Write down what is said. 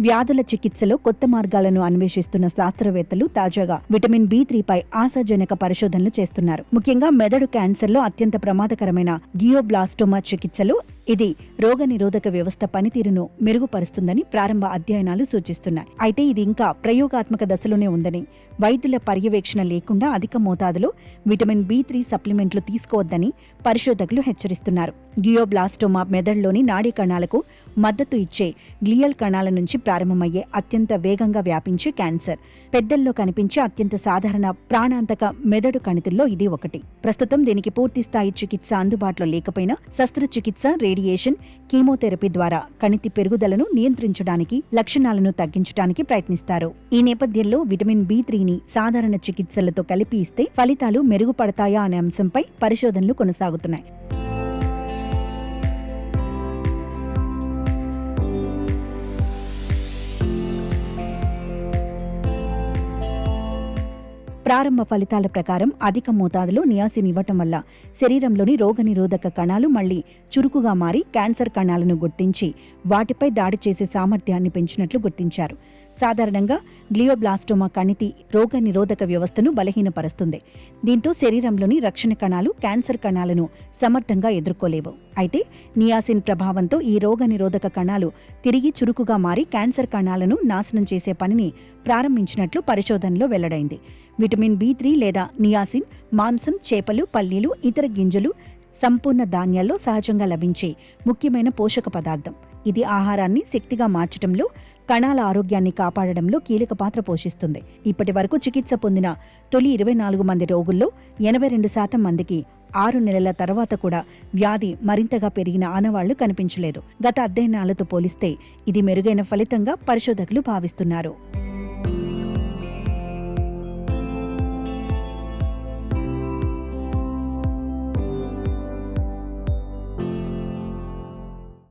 వ్యాధుల చికిత్సలో కొత్త మార్గాలను అన్వేషిస్తున్న శాస్త్రవేత్తలు తాజాగా విటమిన్ B3 పై ఆశాజనక పరిశోధనలు చేస్తున్నారు. ముఖ్యంగా మెదడు క్యాన్సర్లో అత్యంత ప్రమాదకరమైన గియోబ్లాస్టోమా చికిత్సలో ఇది రోగనిరోధక వ్యవస్థ పనితీరును మెరుగుపరుస్తుందని ప్రారంభ అధ్యయనాలు సూచిస్తున్నాయి. అయితే ఇది ఇంకా ప్రయోగాత్మక దశలోనే ఉందని, వైద్యుల పర్యవేక్షణ లేకుండా అధిక మోతాదులో విటమిన్ B3 సప్లిమెంట్లు తీసుకోవద్దని పరిశోధకులు హెచ్చరిస్తున్నారు. గియోబ్లాస్టోమా మెదడులోని నాడీ కణాలకు మద్దతు ఇచ్చే గ్లియల్ కణాల నుంచి ప్రారంభమయ్యే అత్యంత వేగంగా వ్యాపించే క్యాన్సర్. పెద్దల్లో కనిపించే అత్యంత సాధారణ ప్రాణాంతక మెదడు కణితుల్లో ఇది ఒకటి. ప్రస్తుతం దీనికి పూర్తిస్థాయి చికిత్స అందుబాటులో లేకపోయినా శస్త్రచికిత్స, రేడియేషన్, కీమోథెరపీ ద్వారా కణితి పెరుగుదలను నియంత్రించడానికి, లక్షణాలను తగ్గించడానికి ప్రయత్నిస్తారు. ఈ నేపథ్యంలో విటమిన్ B3ని సాధారణ చికిత్సలతో కలిపి ఇస్తే ఫలితాలు మెరుగుపడతాయా అనే అంశంపై పరిశోధనలు కొనసాగుతున్నాయి. ప్రారంభ ఫలితాల ప్రకారం అధిక మోతాదులో నియాసిన్ ఇవ్వటం వల్ల శరీరంలోని రోగనిరోధక కణాలు మళ్లీ చురుకుగా మారి క్యాన్సర్ కణాలను గుర్తించి వాటిపై దాడి చేసే సామర్థ్యాన్ని పెంచినట్లు గుర్తించారు. సాధారణంగా గ్లియోబ్లాస్టోమా కణితి రోగ నిరోధక వ్యవస్థను బలహీనపరుస్తుంది. దీంతో శరీరంలోని రక్షణ కణాలు క్యాన్సర్ కణాలను సమర్థంగా ఎదుర్కోలేవు. అయితే నియాసిన్ ప్రభావంతో ఈ రోగ నిరోధక కణాలు తిరిగి చురుకుగా మారి క్యాన్సర్ కణాలను నాశనం చేసే పనిని ప్రారంభించినట్లు పరిశోధనలో వెల్లడైంది. విటమిన్ B3 లేదా నియాసిన్ మాంసం, చేపలు, పల్లీలు, ఇతర గింజలు, సంపూర్ణ ధాన్యాల్లో సహజంగా లభించే ముఖ్యమైన పోషక పదార్థం. ఇది ఆహారాన్ని శక్తిగా మార్చడంలో, కణాల ఆరోగ్యాన్ని కాపాడడంలో కీలక పాత్ర పోషిస్తుంది. ఇప్పటి వరకు చికిత్స పొందిన తొలి 24 మంది రోగుల్లో 82% మందికి 6 నెలల తర్వాత కూడా వ్యాధి మరింతగా పెరిగిన ఆనవాళ్లు కనిపించలేదు. గత అధ్యయనాలతో పోలిస్తే ఇది మెరుగైన ఫలితంగా పరిశోధకులు భావిస్తున్నారు.